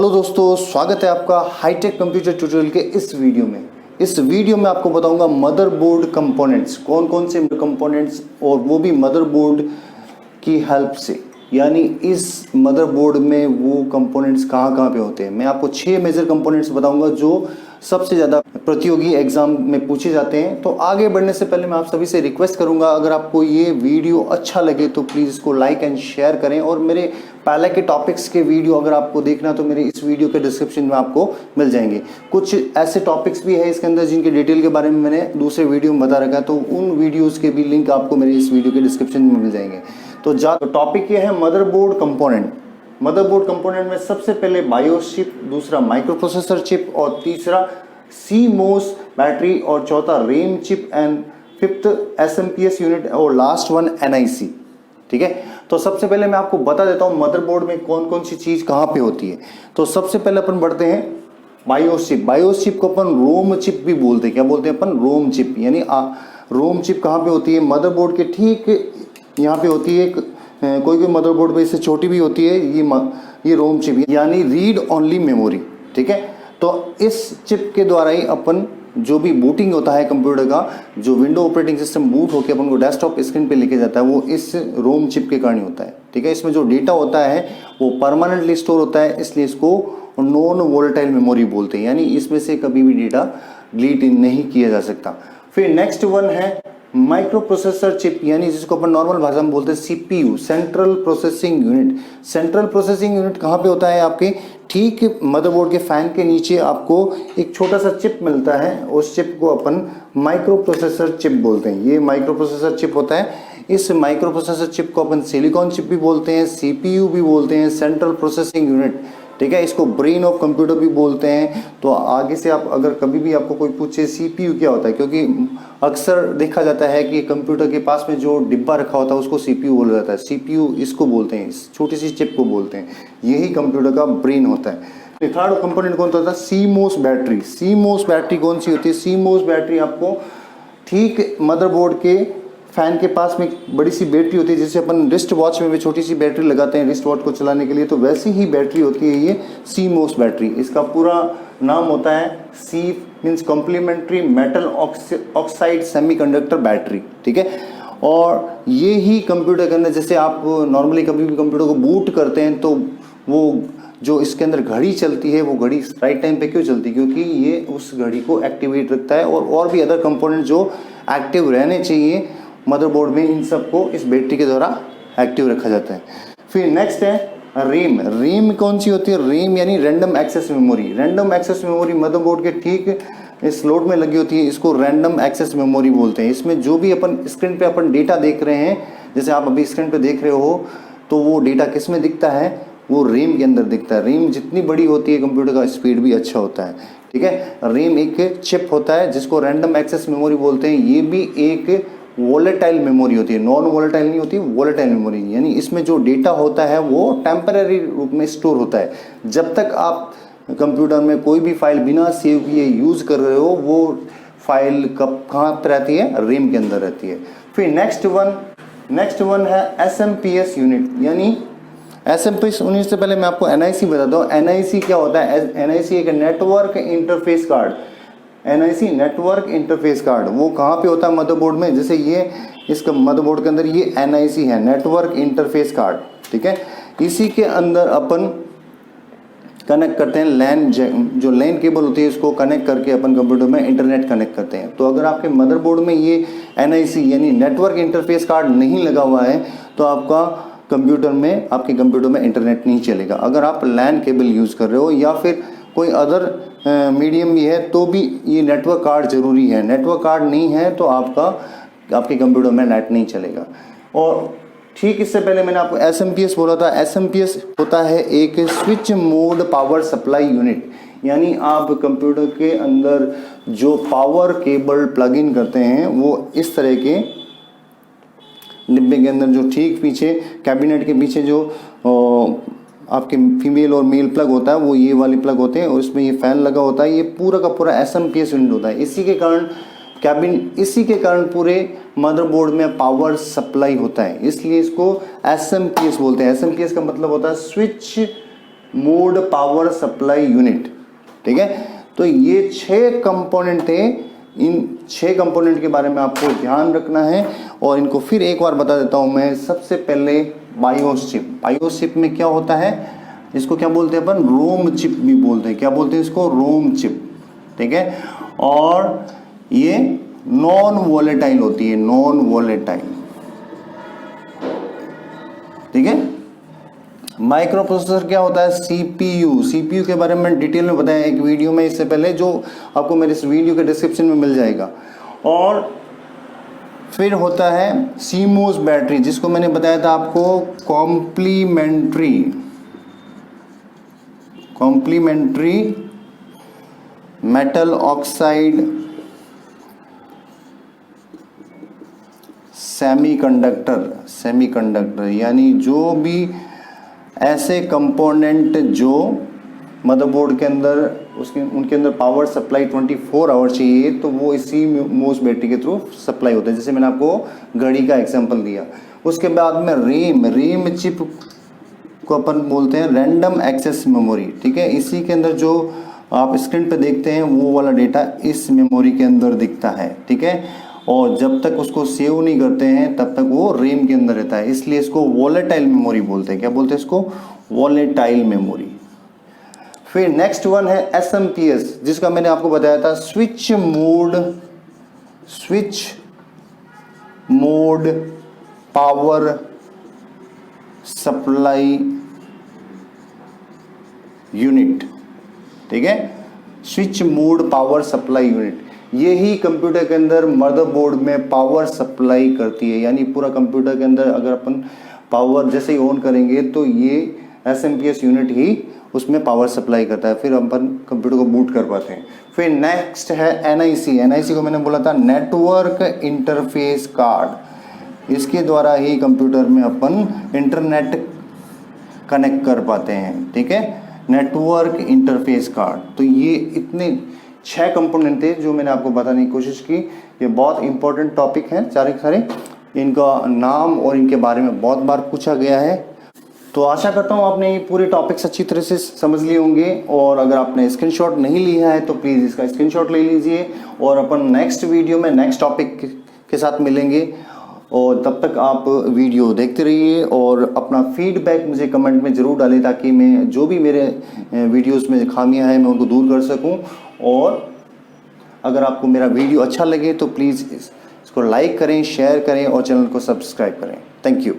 Hello दोस्तों, स्वागत है आपका हाईटेक कंप्यूटर ट्यूटोरियल के इस वीडियो में। इस वीडियो में आपको बताऊंगा मदरबोर्ड कंपोनेंट्स, कौन कौन से कंपोनेंट्स, और वो भी मदरबोर्ड की हेल्प से। यानी इस मदरबोर्ड में वो कंपोनेंट्स कहाँ पे होते हैं। मैं आपको 6 मेजर कंपोनेंट्स बताऊंगा जो सबसे ज़्यादा प्रतियोगी एग्जाम में पूछे जाते हैं। तो आगे बढ़ने से पहले मैं आप सभी से रिक्वेस्ट करूंगा, अगर आपको ये वीडियो अच्छा लगे तो प्लीज़ इसको लाइक एंड शेयर करें। और मेरे पहले के टॉपिक्स के वीडियो अगर आपको देखना तो मेरे इस वीडियो के डिस्क्रिप्शन में आपको मिल जाएंगे। कुछ ऐसे टॉपिक्स भी है इसके अंदर जिनके डिटेल के बारे में मैंने दूसरे वीडियो में बता रखा है, तो उन वीडियोज़ के भी लिंक आपको मेरे इस वीडियो के डिस्क्रिप्शन में मिल जाएंगे। तो टॉपिक ये है मदरबोर्ड कंपोनेंट। मदरबोर्ड कंपोनेंट में सबसे पहले बायोस चिप, दूसरा माइक्रो प्रोसेसर चिप, और तीसरा CMOS बैटरी, और चौथा RAM chip, and fifth SMPS unit, और लास्ट वन NIC। ठीक है, तो सबसे पहले मैं आपको बता देता हूं मदरबोर्ड में कौन कौन सी चीज कहां पे होती है। तो सबसे पहले अपन बढ़ते हैं बायोस चिप। बायोस चिप को अपन रोम चिप भी बोलते हैं। क्या बोलते हैं अपन? ROM chip. यानी रोम चिप कहां पे होती है? मदरबोर्ड के ठीक यहाँ पे होती है। कोई कोई मदरबोर्ड पे इससे छोटी भी होती है। ये रोम चिप यानी रीड ओनली मेमोरी। ठीक है, तो इस चिप के द्वारा ही अपन जो भी बूटिंग होता है कंप्यूटर का, जो विंडो ऑपरेटिंग सिस्टम बूट होकर अपन को डेस्कटॉप स्क्रीन पे लेके जाता है, वो इस रोम चिप के कारण होता है। ठीक है, इसमें जो डेटा होता है वो परमानेंटली स्टोर होता है, इसलिए इसको नॉन वोलेटाइल मेमोरी बोलते हैं। यानी इसमें से कभी भी डेटा डिलीट नहीं किया जा सकता। फिर नेक्स्ट वन है माइक्रो प्रोसेसर चिप, यानी जिसको अपन नॉर्मल भाषा में बोलते हैं CPU, central processing unit. Central processing unit कहाँ पे होता है? आपके ठीक मदरबोर्ड के फैन के नीचे आपको एक छोटा सा चिप मिलता है। उस चिप को अपन माइक्रो प्रोसेसर चिप बोलते हैं। ये माइक्रो प्रोसेसर चिप होता है। इस माइक्रो प्रोसेसर चिप को अपन सिलिकॉन चिप भी बोलते हैं, CPU भी बोलते हैं, सेंट्रल प्रोसेसिंग यूनिट। ठीक है, इसको ब्रेन ऑफ कंप्यूटर भी बोलते हैं। तो आगे से आप अगर कभी भी आपको कोई पूछे CPU क्या होता है, क्योंकि अक्सर देखा जाता है कि कंप्यूटर के पास में जो डिब्बा रखा होता है उसको CPU बोला जाता है। CPU इसको बोलते हैं, इस छोटी सी चिप को बोलते हैं। यही कंप्यूटर का ब्रेन होता है। थर्ड कंपोनेंट कौन सा होता है? CMOS battery. CMOS बैटरी कौन सी होती है? CMOS बैटरी आपको ठीक मदरबोर्ड के फैन के पास में बड़ी सी बैटरी होती है, जैसे अपन रिस्ट वॉच में भी छोटी सी बैटरी लगाते हैं रिस्ट वॉच को चलाने के लिए, तो वैसी ही बैटरी होती है ये CMOS बैटरी। इसका पूरा नाम होता है C means complementary metal oxide semiconductor battery. ठीक है, और ये ही कंप्यूटर के अंदर, जैसे आप नॉर्मली कभी भी कंप्यूटर को बूट करते हैं तो वो जो इसके अंदर घड़ी चलती है, वो घड़ी राइट टाइम पे क्यों चलती है? क्योंकि ये उस घड़ी को एक्टिवेट रखता है। और भी अदर कंपोनेंट जो एक्टिव रहने चाहिए मदरबोर्ड में, इन सबको इस बैटरी के द्वारा एक्टिव रखा जाता है। फिर नेक्स्ट है रैम। रैम कौन सी होती है? रैम यानी random access memory. Random access memory motherboard के ठीक इस स्लॉट में लगी होती है, इसको रैंडम एक्सेस मेमोरी बोलते हैं। इसमें जो भी अपन स्क्रीन पे अपन डेटा देख रहे हैं, जैसे आप अभी स्क्रीन पे देख रहे हो, तो वो डेटा किस में दिखता है? वो रैम के अंदर दिखता है। रैम जितनी बड़ी होती है कंप्यूटर का स्पीड भी अच्छा होता है। ठीक है, रैम एक चिप होता है जिसको रैंडम एक्सेस मेमोरी बोलते हैं। ये भी एक वोलेटाइल मेमोरी होती है, नॉन वोलेटाइल नहीं होती, वोलेटाइल मेमोरी। यानी इसमें जो डेटा होता है वो टेम्पररी रूप में स्टोर होता है। जब तक आप कंप्यूटर में कोई भी फाइल बिना सेव किए यूज कर रहे हो, वो फाइल कब कहाँ पर रहती है? रैम के अंदर रहती है। फिर नेक्स्ट वन है SMPS यूनिट। यानी SMPS यूनिट से पहले मैं आपको NIC बताता हूँ। NIC क्या होता है? NIC एक network interface card. NIC network interface card वो कहाँ पे होता है? मदरबोर्ड में। जैसे ये इसका मदरबोर्ड के अंदर ये NIC है, नेटवर्क इंटरफेस कार्ड। ठीक है, इसी के अंदर अपन कनेक्ट करते हैं लैन, जो लैन केबल होती है उसको कनेक्ट करके अपन कंप्यूटर में इंटरनेट कनेक्ट करते हैं। तो अगर आपके मदरबोर्ड में ये NIC यानी नेटवर्क इंटरफेस कार्ड नहीं लगा हुआ है तो आपके कंप्यूटर में इंटरनेट नहीं चलेगा। अगर आप लैन केबल यूज़ कर रहे हो या फिर कोई अदर मीडियम भी है तो भी ये नेटवर्क कार्ड जरूरी है। नेटवर्क कार्ड नहीं है तो आपके कंप्यूटर में नेट नहीं चलेगा। और ठीक इससे पहले मैंने आपको SMPS बोला था। SMPS होता है एक switch mode power supply unit. यानी आप कंप्यूटर के अंदर जो पावर केबल प्लग इन करते हैं वो इस तरह के डिब्बे के अंदर, जो ठीक पीछे कैबिनेट के पीछे जो आपके फीमेल और मेल प्लग होता है, वो ये वाले प्लग होते हैं और इसमें ये फैन लगा होता है। ये पूरा का पूरा SMPS यूनिट होता है। इसी के कारण पूरे मदरबोर्ड में पावर सप्लाई होता है, इसलिए इसको SMPS बोलते हैं। SMPS का मतलब होता है switch mode power supply unit, ठीक है। तो ये 6 कंपोनेंट थे, इन 6 कंपोनेंट के बारे में आपको ध्यान रखना है। और इनको फिर एक बार बता देता हूं मैं। सबसे पहले बायोस चिप। बायोस चिप में क्या होता है, इसको क्या बोलते हैं अपन, रोम चिप भी बोलते हैं। क्या बोलते हैं इसको, रोम चिप, ठीक है। और ये नॉन वोलेटाइल होती है, नॉन वोलेटाइल, ठीक है। माइक्रो प्रोसेसर क्या होता है, सीपीयू। सीपीयू के बारे में डिटेल में बताया एक वीडियो में इससे पहले, जो आपको मेरे इस वीडियो के डिस्क्रिप्शन में मिल जाएगा। और फिर होता है सीमोस बैटरी, जिसको मैंने बताया था आपको कॉम्प्लीमेंट्री मेटल ऑक्साइड सेमीकंडक्टर, यानी जो भी ऐसे कंपोनेंट जो मदरबोर्ड के अंदर उनके अंदर पावर सप्लाई 24 आवर चाहिए, तो वो इसी मोस बैटरी के थ्रू सप्लाई होता है। जैसे मैंने आपको घड़ी का एग्जांपल दिया। उसके बाद में रैम चिप को अपन बोलते हैं रैंडम एक्सेस मेमोरी, ठीक है। इसी के अंदर जो आप स्क्रीन पे देखते हैं वो वाला डेटा इस मेमोरी के अंदर दिखता है, ठीक है। और जब तक उसको सेव नहीं करते हैं तब तक वो रैम के अंदर रहता है, इसलिए इसको वोलेटाइल मेमोरी बोलते हैं। क्या बोलते हैं इसको, वोलेटाइल मेमोरी। फिर नेक्स्ट वन है SMPS, जिसका मैंने आपको बताया था switch mode power supply unit, ठीक है। Switch mode power supply unit, यही कंप्यूटर के अंदर मदरबोर्ड में पावर सप्लाई करती है। यानी पूरा कंप्यूटर के अंदर अगर अपन पावर जैसे ही ऑन करेंगे तो ये SMPS यूनिट ही उसमें पावर सप्लाई करता है, फिर अपन कंप्यूटर को बूट कर पाते हैं। फिर नेक्स्ट है NIC को मैंने बोला था नेटवर्क इंटरफेस कार्ड। इसके द्वारा ही कंप्यूटर में अपन इंटरनेट कनेक्ट कर पाते हैं, ठीक है, नेटवर्क इंटरफेस कार्ड। तो ये इतने 6 कंपोनेंट थे जो मैंने आपको बताने की कोशिश की। ये बहुत इंपॉर्टेंट टॉपिक हैं सारे। इनका नाम और इनके बारे में बहुत बार पूछा गया है। तो आशा करता हूँ आपने ये पूरे टॉपिक्स अच्छी तरह से समझ लिए होंगे। और अगर आपने स्क्रीनशॉट नहीं लिया है तो प्लीज़ इसका स्क्रीनशॉट ले लीजिए। और अपन नेक्स्ट वीडियो में नेक्स्ट टॉपिक के साथ मिलेंगे। और तब तक आप वीडियो देखते रहिए और अपना फीडबैक मुझे कमेंट में ज़रूर डालें, ताकि मैं जो भी मेरे वीडियोस में खामियां हैं मैं उनको दूर कर सकूं। और अगर आपको मेरा वीडियो अच्छा लगे तो प्लीज़ इसको लाइक करें, शेयर करें और चैनल को सब्सक्राइब करें। Thank you.